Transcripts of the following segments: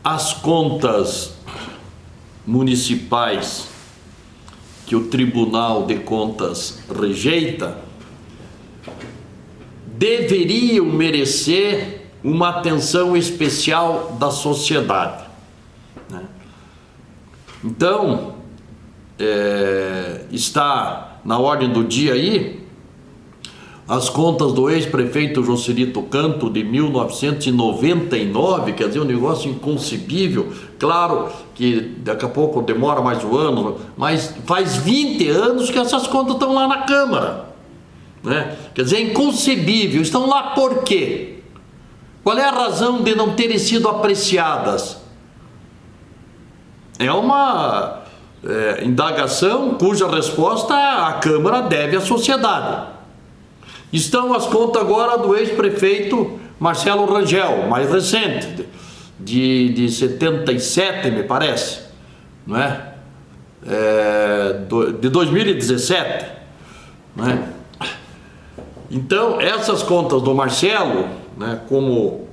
as contas municipais que o Tribunal de Contas rejeita deveriam merecer uma atenção especial da sociedade, né? Então, está na ordem do dia aí as contas do ex-prefeito Joselito Canto de 1999, quer dizer, um negócio inconcebível. Claro que daqui a pouco demora mais um ano, mas faz 20 anos que essas contas estão lá na Câmara, né? Quer dizer, é inconcebível. Estão lá por quê? Qual é a razão de não terem sido apreciadas? É uma indagação cuja resposta a Câmara deve à sociedade. Estão as contas agora do ex-prefeito Marcelo Rangel, mais recente, de 77, me parece, não é? De 2017, não é? Então, essas contas do Marcelo, né, como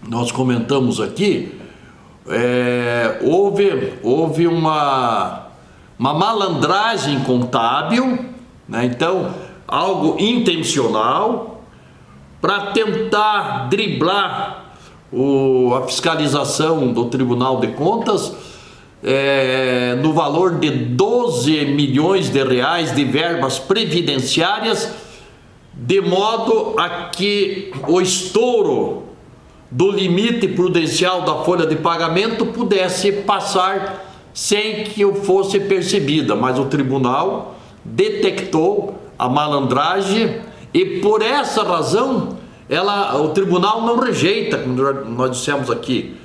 nós comentamos aqui, houve uma malandragem contábil, né? Então, algo intencional para tentar driblar a fiscalização do Tribunal de Contas no valor de 12 milhões de reais de verbas previdenciárias, de modo a que o estouro do limite prudencial da folha de pagamento pudesse passar sem que eu fosse percebida, mas o tribunal detectou a malandragem e por essa razão o tribunal não rejeita, como nós dissemos aqui.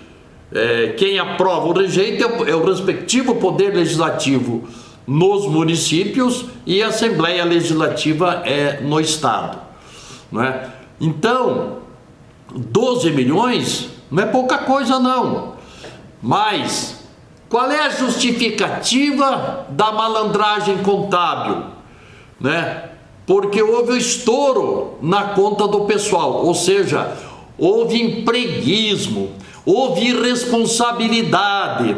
Quem aprova ou rejeita é o respectivo poder legislativo nos municípios e a Assembleia Legislativa no Estado, não é? Então, 12 milhões não é pouca coisa não, mas qual é a justificativa da malandragem contábil? Né? Porque houve o estouro na conta do pessoal, ou seja, houve empreguismo, houve irresponsabilidade,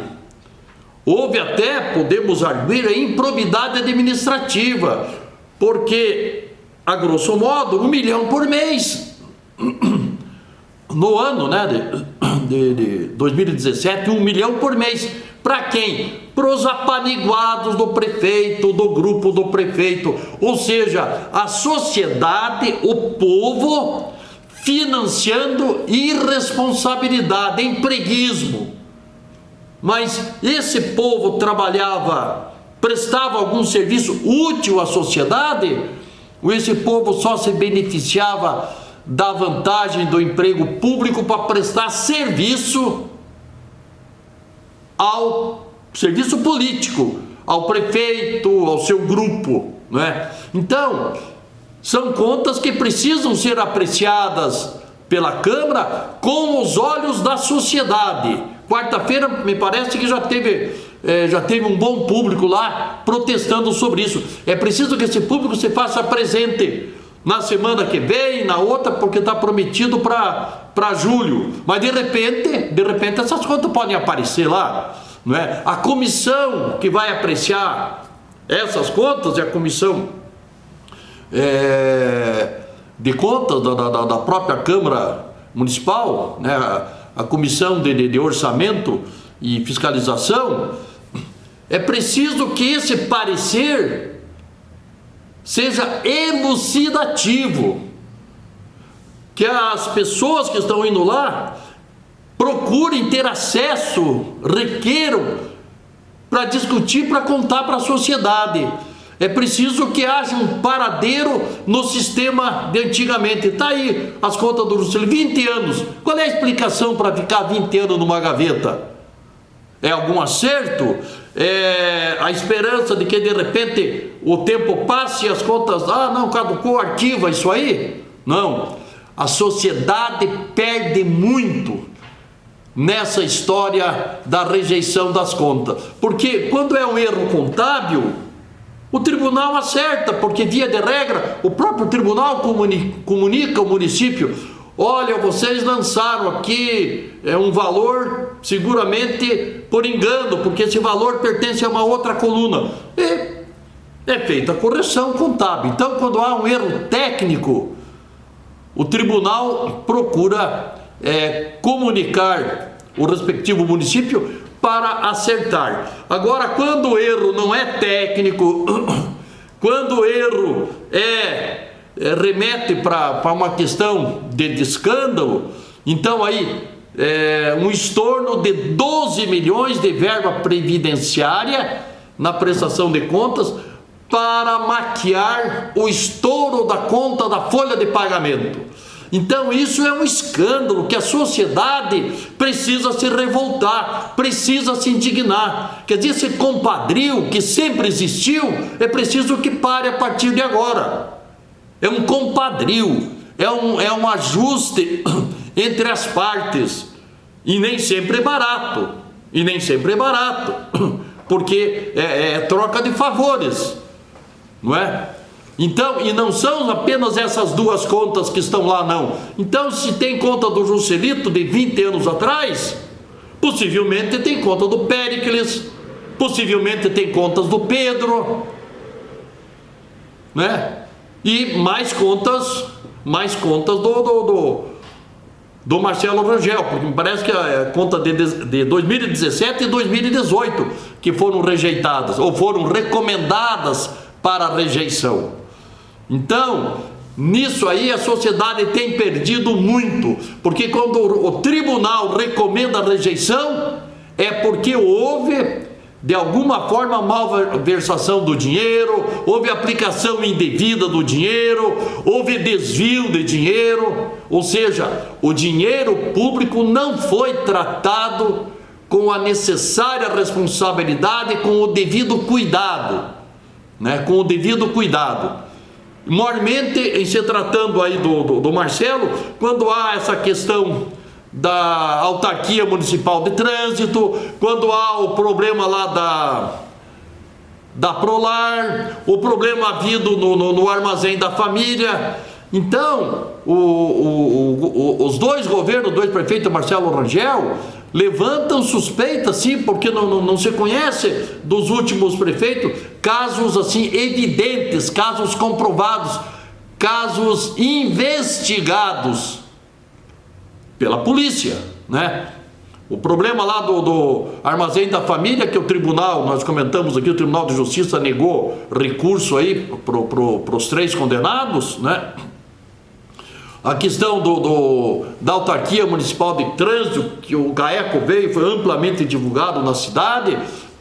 houve até, podemos arguir, a improbidade administrativa, porque, a grosso modo, 1 milhão por mês, no ano, né, de 2017, 1 milhão por mês. Para quem? Para os apaniguados do prefeito, do grupo do prefeito, ou seja, a sociedade, o povo, financiando irresponsabilidade, empreguismo. Mas esse povo trabalhava, prestava algum serviço útil à sociedade, ou esse povo só se beneficiava da vantagem do emprego público para prestar serviço ao serviço político, ao prefeito, ao seu grupo, não é? Então, são contas que precisam ser apreciadas pela Câmara com os olhos da sociedade. Quarta-feira, me parece que já teve um bom público lá protestando sobre isso. É preciso que esse público se faça presente na semana que vem, na outra, porque está prometido para julho. Mas de repente essas contas podem aparecer lá, não é? A comissão que vai apreciar essas contas é a comissão de contas da própria Câmara Municipal, né? A comissão de orçamento e fiscalização. É preciso que esse parecer seja elucidativo, que as pessoas que estão indo lá procurem ter acesso, requeram, para discutir, para contar para a sociedade. É preciso que haja um paradeiro no sistema de antigamente. Está aí as contas do Juscelino, 20 anos. Qual é a explicação para ficar 20 anos numa gaveta? É algum acerto? É a esperança de que de repente o tempo passe e as contas, não, caducou, arquiva isso aí? Não. A sociedade perde muito nessa história da rejeição das contas. Porque quando é um erro contábil, o tribunal acerta, porque via de regra o próprio tribunal comunica ao município: olha, vocês lançaram aqui um valor seguramente por engano, porque esse valor pertence a uma outra coluna. E é feita a correção contábil. Então, quando há um erro técnico, o tribunal procura comunicar o respectivo município para acertar. Agora, quando o erro não é técnico, quando o erro remete para uma questão de escândalo, então aí um estorno de 12 milhões de verba previdenciária na prestação de contas para maquiar o estouro da conta da folha de pagamento. Então isso é um escândalo que a sociedade precisa se revoltar, precisa se indignar. Quer dizer, esse compadrio que sempre existiu, é preciso que pare a partir de agora. É um compadrio, é um ajuste entre as partes, e nem sempre é barato, porque é troca de favores, não é? Então, e não são apenas essas duas contas que estão lá, não. Então, se tem conta do Juscelito de 20 anos atrás, possivelmente tem conta do Péricles, possivelmente tem contas do Pedro, né? E mais contas do Marcelo Rangel, porque me parece que a conta de 2017 e 2018 que foram rejeitadas, ou foram recomendadas para rejeição. Então, nisso aí a sociedade tem perdido muito, porque quando o tribunal recomenda a rejeição, é porque houve, de alguma forma, malversação do dinheiro, houve aplicação indevida do dinheiro, houve desvio de dinheiro, ou seja, o dinheiro público não foi tratado com a necessária responsabilidade, com o devido cuidado, né? Com o devido cuidado. Maiormente, em se tratando aí do Marcelo, quando há essa questão da autarquia municipal de trânsito, quando há o problema lá da Prolar, o problema havido no armazém da família. Então, os dois governos, dois prefeitos, Marcelo Rangel, levantam suspeitas, sim, porque não se conhece dos últimos prefeitos casos assim evidentes, casos comprovados, casos investigados pela polícia, né? O problema lá do armazém da família, que o tribunal, nós comentamos aqui, o Tribunal de Justiça negou recurso aí para os 3 condenados, né? A questão da autarquia municipal de trânsito, que o GAECO veio, foi amplamente divulgado na cidade,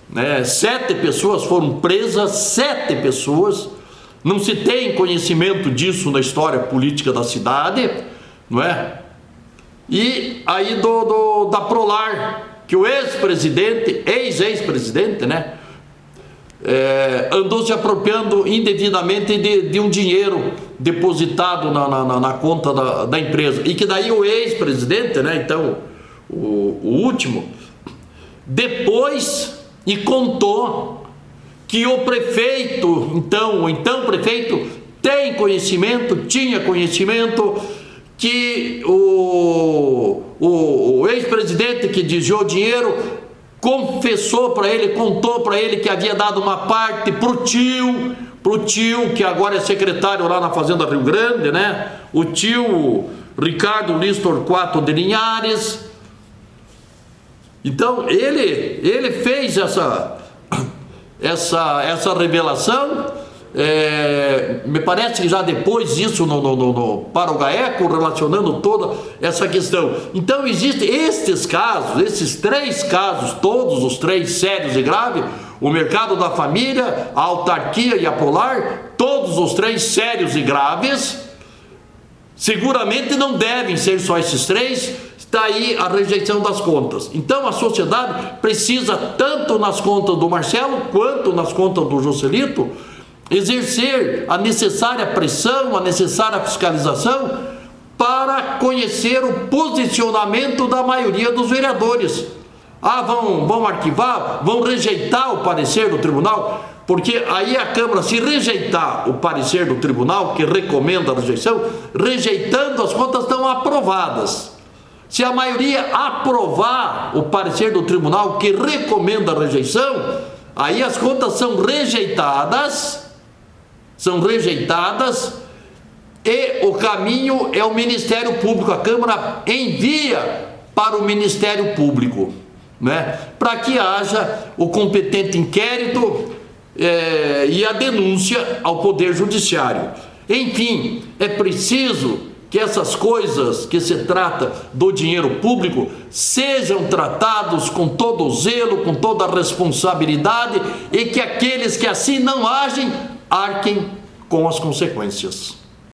né? 7 pessoas foram presas, 7 pessoas, não se tem conhecimento disso na história política da cidade, não é? E aí da Prolar, que o ex-presidente, né? Andou se apropriando indevidamente de um dinheiro depositado na conta da empresa, e que daí o ex-presidente, né, então o último, depois e contou que o prefeito, o então prefeito, tinha conhecimento que o ex-presidente que desviou dinheiro confessou para ele, contou para ele que havia dado uma parte pro tio, que agora é secretário lá na Fazenda Rio Grande, né? O tio Ricardo Liz Torquato de Linhares. Então ele fez essa revelação. Me parece que já depois isso para o GAECO, relacionando toda essa questão. Então existem esses 3 casos, todos os 3 sérios e graves, o mercado da família, a autarquia e a Polar, todos os 3 sérios e graves. Seguramente não devem ser só esses 3, está aí a rejeição das contas. Então a sociedade precisa, tanto nas contas do Marcelo quanto nas contas do Juscelito, exercer a necessária pressão, a necessária fiscalização para conhecer o posicionamento da maioria dos vereadores. Vão arquivar, vão rejeitar o parecer do tribunal. Porque aí a Câmara, se rejeitar o parecer do tribunal, que recomenda a rejeição, rejeitando, as contas estão aprovadas. Se a maioria aprovar o parecer do tribunal, que recomenda a rejeição, aí as contas são rejeitadas, e o caminho é o Ministério Público. A Câmara envia para o Ministério Público, né, para que haja o competente inquérito e a denúncia ao Poder Judiciário. Enfim, é preciso que essas coisas que se trata do dinheiro público sejam tratados com todo o zelo, com toda a responsabilidade, e que aqueles que assim não agem arquem com as consequências.